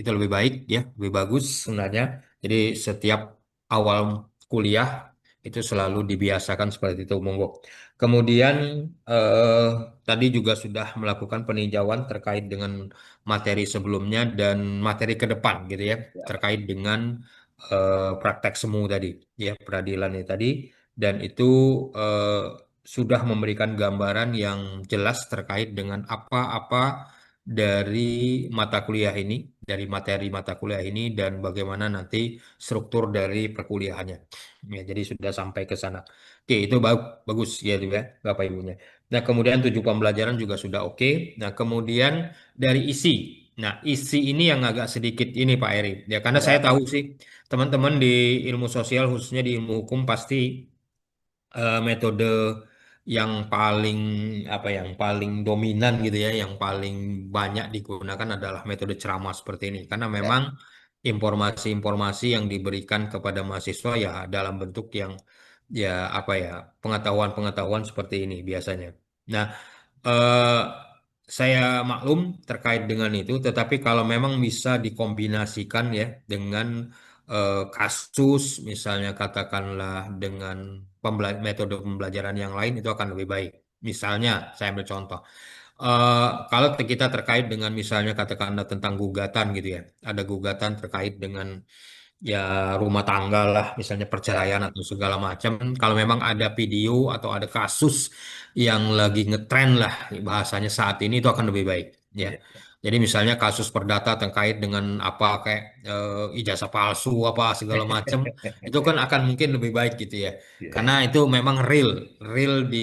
itu lebih baik ya, lebih bagus sebenarnya. Jadi setiap awal kuliah itu selalu dibiasakan seperti itu, monggo. Kemudian eh, tadi juga sudah melakukan peninjauan terkait dengan materi sebelumnya dan materi ke depan gitu ya, Ya, Pak. terkait dengan praktek semu tadi, ya peradilan ini tadi, dan itu eh, sudah memberikan gambaran yang jelas terkait dengan apa-apa dari mata kuliah ini, dari materi mata kuliah ini, dan bagaimana nanti struktur dari perkuliahannya. Ya, jadi sudah sampai ke sana. Oke, itu bagus ya, itu ya, Bapak Ibunya. Nah, kemudian tujuh pembelajaran juga sudah oke. Nah, kemudian dari isi. Nah, isi ini yang agak sedikit ini Pak Eri. Ya, karena saya Ya, tahu sih teman-teman di ilmu sosial, khususnya di ilmu hukum, pasti metode yang paling apa ya, yang paling dominan gitu ya, yang paling banyak digunakan adalah metode ceramah seperti ini. Karena ya, memang informasi-informasi yang diberikan kepada mahasiswa ya dalam bentuk yang ya apa ya, pengetahuan-pengetahuan seperti ini biasanya. Nah, eh, saya maklum terkait dengan itu, tetapi kalau memang bisa dikombinasikan ya dengan kasus, misalnya katakanlah dengan metode pembelajaran yang lain, itu akan lebih baik. Misalnya, saya ambil contoh. Kalau kita terkait dengan misalnya katakanlah tentang gugatan gitu ya, ada gugatan terkait dengan ya rumah tangga lah, misalnya ya, perceraian atau segala macam. Kalau memang ada video atau ada kasus yang lagi ngetren lah bahasanya saat ini, itu akan lebih baik ya. ya, Jadi misalnya kasus perdata terkait dengan apa kayak ijazah palsu apa segala macam, itu kan akan mungkin lebih baik gitu ya. ya, Karena itu memang real, real di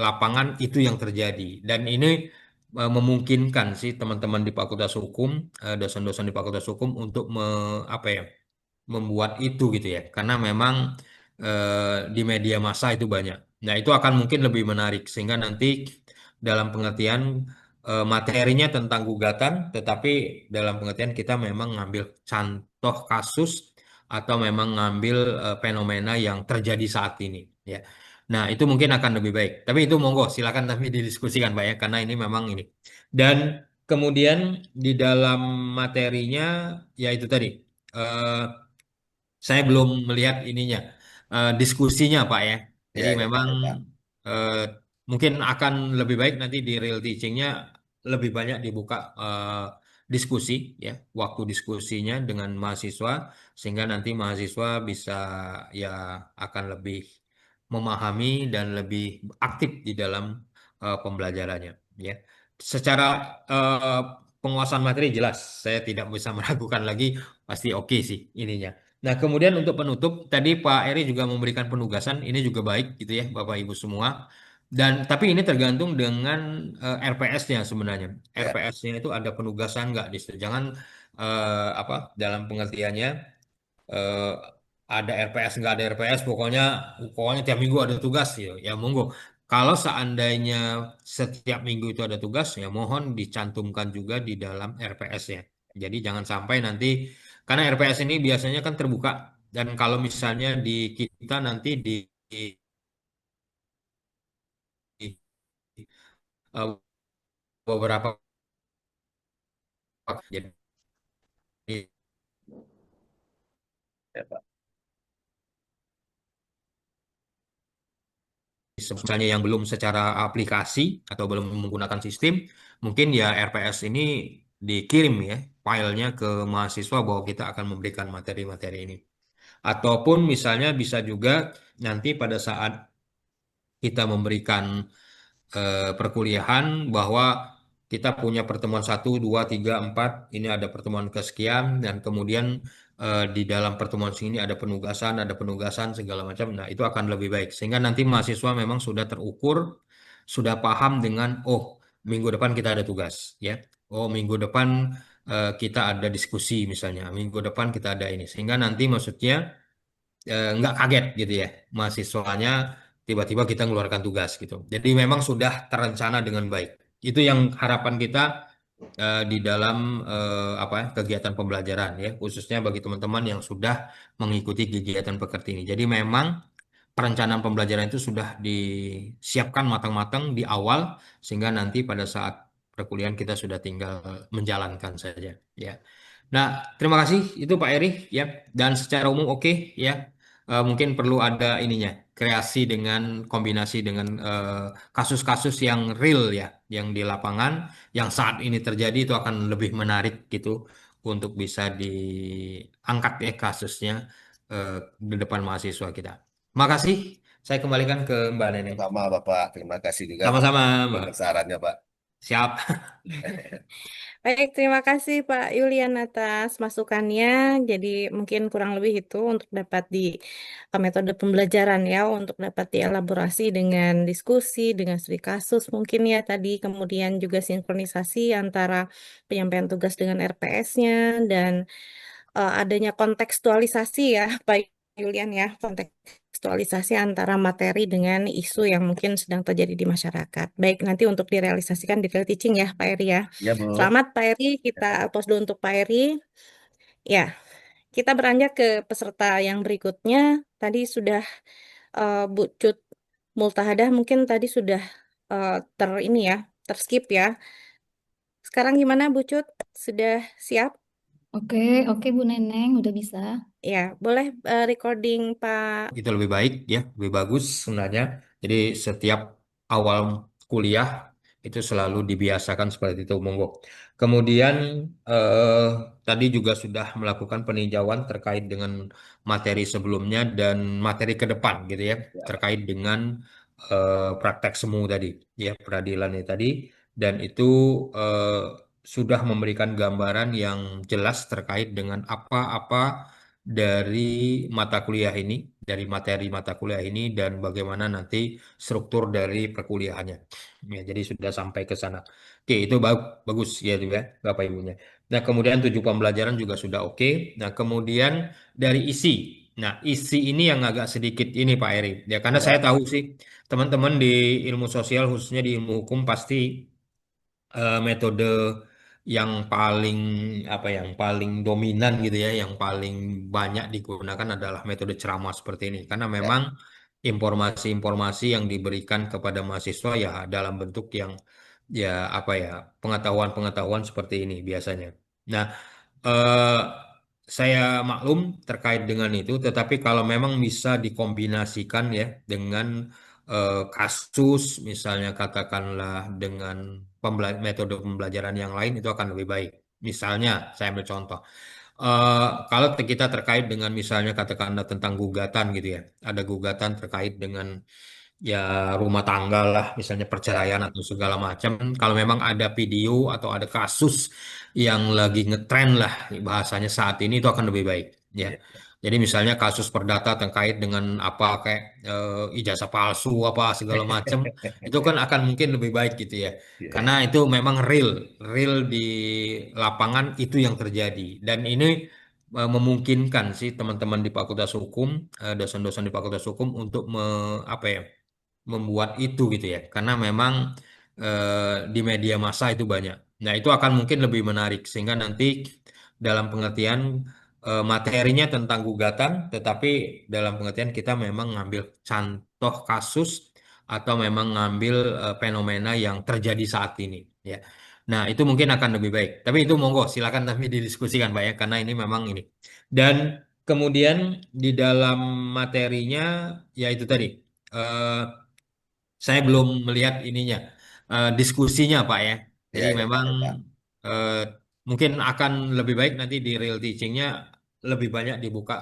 lapangan itu yang terjadi. Dan ini memungkinkan sih teman-teman di Fakultas Hukum, dosen-dosen di Fakultas Hukum untuk apa ya, membuat itu gitu ya, karena memang di media massa itu banyak. Nah, itu akan mungkin lebih menarik sehingga nanti dalam pengertian materinya tentang gugatan, tetapi dalam pengertian kita memang ngambil contoh kasus atau memang ngambil fenomena yang terjadi saat ini ya. Nah, itu mungkin akan lebih baik. Tapi itu monggo silakan tapi didiskusikan Pak ya, karena ini memang ini. Dan kemudian di dalam materinya ya itu tadi. eh, saya belum melihat ininya, diskusinya, Pak ya. Jadi ya, ya, Pak, memang ya, Pak. eh, mungkin akan lebih baik nanti di real teachingnya lebih banyak dibuka diskusi, ya, waktu diskusinya dengan mahasiswa, sehingga nanti mahasiswa bisa ya akan lebih memahami dan lebih aktif di dalam pembelajarannya, ya. Secara eh, penguasaan materi jelas, saya tidak bisa meragukan lagi, pasti oke sih ininya. Nah, kemudian untuk penutup, tadi Pak Eri juga memberikan penugasan, ini juga baik gitu ya, Bapak Ibu semua. Dan tapi ini tergantung dengan RPS-nya sebenarnya. Ya, RPS-nya itu ada penugasan nggak di situ. Jangan apa dalam pengertiannya eh, ada RPS nggak ada RPS, pokoknya pokoknya tiap minggu ada tugas ya. Ya monggo. Kalau seandainya setiap minggu itu ada tugas, ya mohon dicantumkan juga di dalam RPS-nya. Jadi jangan sampai nanti karena RPS ini biasanya kan terbuka dan kalau misalnya di kita nanti di, eh, beberapa jadi ya, Pak. misalnya yang belum secara aplikasi atau belum menggunakan sistem, mungkin ya RPS ini dikirim ya filenya ke mahasiswa bahwa kita akan memberikan materi-materi ini. Ataupun misalnya bisa juga nanti pada saat kita memberikan perkuliahan bahwa kita punya pertemuan satu, dua, tiga, empat, ini ada pertemuan kesekian, dan kemudian di dalam pertemuan sini ada penugasan segala macam. Nah, itu akan lebih baik. Sehingga nanti mahasiswa memang sudah terukur, sudah paham dengan, oh, minggu depan kita ada tugas, ya. Oh, minggu depan kita ada diskusi misalnya, minggu depan kita ada ini. Sehingga nanti maksudnya nggak kaget gitu ya mahasiswanya tiba-tiba kita ngeluarkan tugas gitu. Jadi memang sudah terencana dengan baik. Itu yang harapan kita di dalam apa kegiatan pembelajaran ya, khususnya bagi teman-teman yang sudah mengikuti kegiatan pekerti ini. Jadi memang perencanaan pembelajaran itu sudah disiapkan matang-matang di awal sehingga nanti pada saat perkuliahan kita sudah tinggal menjalankan saja ya. Nah, terima kasih itu Pak Eri ya. Dan secara umum oke ya. Mungkin perlu ada ininya kreasi dengan kombinasi dengan kasus-kasus yang real ya, yang di lapangan, yang saat ini terjadi itu akan lebih menarik gitu untuk bisa diangkat ya kasusnya eh, di depan mahasiswa kita. Makasih. Saya kembalikan ke Mbak Neneng. Sama Bapak, terima kasih juga Sama-sama Mbak. untuk sarannya Pak. Siap. Baik, terima kasih Pak Yulian atas masukannya. Jadi mungkin kurang lebih itu untuk dapat di metode pembelajaran ya, untuk dapat dielaborasi dengan diskusi, dengan studi kasus mungkin ya tadi, kemudian juga sinkronisasi antara penyampaian tugas dengan RPS-nya dan adanya kontekstualisasi ya, Pak Yulian ya, kontekstualisasi antara materi dengan isu yang mungkin sedang terjadi di masyarakat. Baik, nanti untuk direalisasikan detail teaching ya, Pak Eri ya. Ya Bu. Selamat Pak Eri, kita pause dulu untuk Pak Eri. Ya, kita beranjak ke peserta yang berikutnya. Tadi sudah Bu Cut Multahadah mungkin tadi sudah ini ya, terskip ya. Sekarang gimana Bu Cut? Sudah siap? Oke, oke Bu Neneng, udah bisa. Ya, boleh recording Pak. Itu lebih baik ya, lebih bagus sebenarnya. Jadi setiap awal kuliah itu selalu dibiasakan seperti itu, monggo. Kemudian eh, tadi juga sudah melakukan peninjauan terkait dengan materi sebelumnya dan materi ke depan gitu ya, Ya, Pak. terkait dengan praktek semu tadi, ya peradilan ini tadi, dan itu eh, sudah memberikan gambaran yang jelas terkait dengan apa-apa dari mata kuliah ini, dari materi mata kuliah ini, dan bagaimana nanti struktur dari perkuliahannya. Ya, jadi sudah sampai ke sana. Oke, itu bagus ya, itu ya, Bapak Ibunya. Nah, kemudian tujuh pembelajaran juga sudah oke. Nah, kemudian dari isi. Nah, isi ini yang agak sedikit ini Pak Eri. Ya, karena saya Ya, tahu sih, teman-teman di ilmu sosial, khususnya di ilmu hukum, pasti metode yang paling yang paling dominan gitu ya, yang paling banyak digunakan adalah metode ceramah seperti ini. Karena ya, memang informasi-informasi yang diberikan kepada mahasiswa ya dalam bentuk yang ya pengetahuan-pengetahuan seperti ini biasanya. Nah, eh, saya maklum terkait dengan itu, tetapi kalau memang bisa dikombinasikan ya dengan kasus, misalnya katakanlah dengan metode pembelajaran yang lain itu akan lebih baik. Misalnya, saya ambil contoh. Kalau kita terkait dengan misalnya katakanlah tentang gugatan gitu ya, ada gugatan terkait dengan ya rumah tangga lah, misalnya ya, perceraian atau segala macam. Kalau memang ada video atau ada kasus yang lagi ngetren lah bahasanya saat ini itu akan lebih baik ya. ya, Jadi misalnya kasus perdata terkait dengan apa kayak ijazah palsu apa segala macam itu kan akan mungkin lebih baik gitu ya. Karena ya, itu memang real di lapangan itu yang terjadi dan ini memungkinkan sih teman-teman di Fakultas Hukum, dosen-dosen di Fakultas Hukum untuk apa ya membuat itu gitu ya karena memang di media massa itu banyak. Nah, itu akan mungkin lebih menarik sehingga nanti dalam pengertian materinya tentang gugatan tetapi dalam pengertian kita memang ngambil contoh kasus atau memang ngambil fenomena yang terjadi saat ini ya. Nah, itu mungkin akan lebih baik. Tapi itu monggo silakan tapi didiskusikan Pak ya karena ini memang ini. Dan kemudian di dalam materinya ya itu tadi eh, saya belum melihat ininya, diskusinya, Pak ya. Jadi ya, ya, memang ya, Pak. eh, mungkin akan lebih baik nanti di real teachingnya lebih banyak dibuka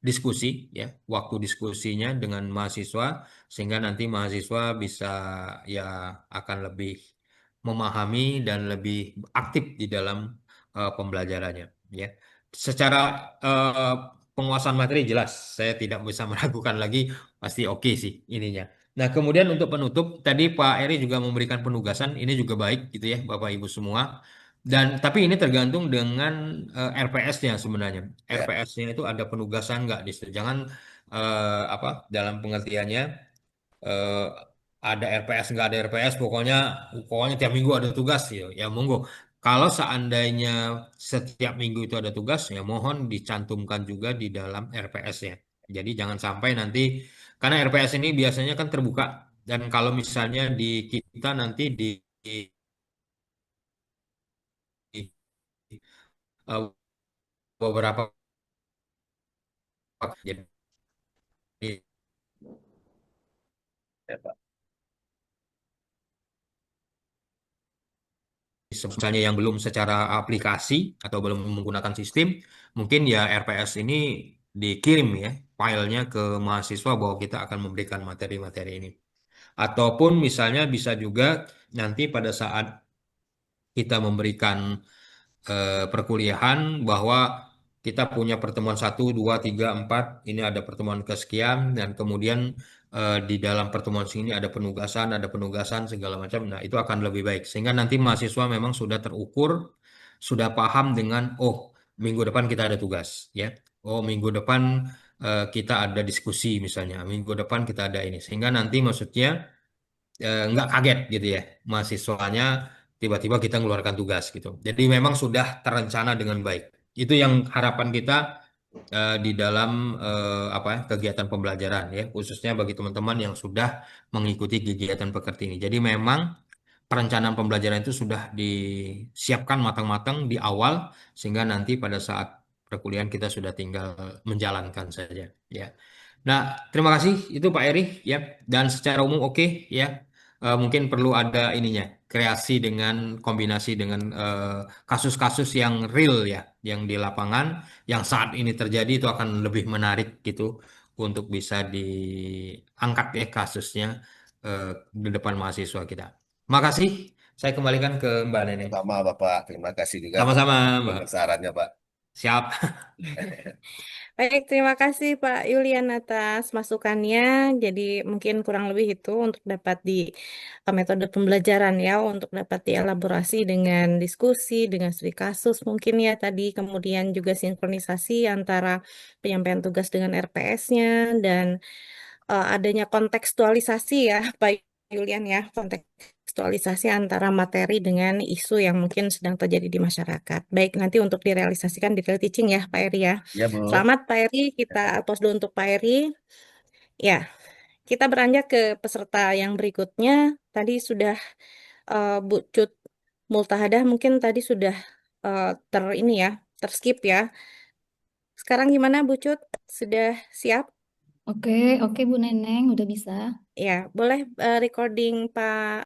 diskusi, ya, waktu diskusinya dengan mahasiswa, sehingga nanti mahasiswa bisa ya akan lebih memahami dan lebih aktif di dalam pembelajarannya, ya. Secara eh, penguasaan materi jelas, saya tidak bisa meragukan lagi, pasti oke sih ininya. Nah, kemudian untuk penutup, tadi Pak Eri juga memberikan penugasan, ini juga baik gitu ya, Bapak Ibu semua. Dan tapi ini tergantung dengan RPS-nya sebenarnya. Ya, RPS-nya itu ada penugasan nggak di situ. Jangan apa dalam pengertiannya eh, ada RPS nggak ada RPS, pokoknya pokoknya tiap minggu ada tugas ya. Ya monggo. Kalau seandainya setiap minggu itu ada tugas, ya mohon dicantumkan juga di dalam RPS-nya. Jadi jangan sampai nanti karena RPS ini biasanya kan terbuka dan kalau misalnya di kita nanti di eh, beberapa jadi Ya, Pak. misalnya yang belum secara aplikasi atau belum menggunakan sistem, mungkin ya RPS ini dikirim ya filenya ke mahasiswa bahwa kita akan memberikan materi-materi ini. Ataupun misalnya bisa juga nanti pada saat kita memberikan perkuliahan bahwa kita punya pertemuan satu, dua, tiga, empat, ini ada pertemuan kesekian, dan kemudian di dalam pertemuan sini ada penugasan segala macam. Nah, itu akan lebih baik sehingga nanti mahasiswa memang sudah terukur, sudah paham dengan oh minggu depan kita ada tugas, ya. Oh minggu depan kita ada diskusi misalnya, minggu depan kita ada ini, sehingga nanti maksudnya nggak kaget gitu ya mahasiswanya tiba-tiba kita mengeluarkan tugas gitu. Jadi memang sudah terencana dengan baik. Itu yang harapan kita di dalam apa ya, kegiatan pembelajaran ya, khususnya bagi teman-teman yang sudah mengikuti kegiatan pekerti ini. Jadi memang perencanaan pembelajaran itu sudah disiapkan matang-matang di awal sehingga nanti pada saat perkuliahan kita sudah tinggal menjalankan saja ya. Nah, terima kasih itu Pak Eri ya. Dan secara umum oke ya. Mungkin perlu ada ininya kreasi dengan kombinasi dengan kasus-kasus yang real ya, yang di lapangan, yang saat ini terjadi itu akan lebih menarik gitu untuk bisa diangkat ya kasusnya eh, di depan mahasiswa kita. Makasih, saya kembalikan ke Mbak Neneng. Sama Bapak, terima kasih juga Sama-sama, Mbak. untuk sarannya, Pak. Siap. Baik, terima kasih Pak Yulian atas masukannya. Jadi mungkin kurang lebih itu untuk dapat di metode pembelajaran ya, untuk dapat dielaborasi dengan diskusi, dengan studi kasus mungkin ya tadi, kemudian juga sinkronisasi antara penyampaian tugas dengan RPS-nya dan adanya kontekstualisasi ya, Pak Yulian ya, kontekstualisasi antara materi dengan isu yang mungkin sedang terjadi di masyarakat. Baik, nanti untuk direalisasikan detail teaching ya, Pak Eri ya. Ya, Bu. Selamat Pak Eri, kita pause dulu untuk Pak Eri. Ya, kita beranjak ke peserta yang berikutnya. Tadi sudah Bu Cut Multahadah mungkin tadi sudah ini ya, terskip ya. Sekarang gimana Bu Cut? Sudah siap? Oke, oke Bu Neneng, udah bisa. Ya, boleh recording Pak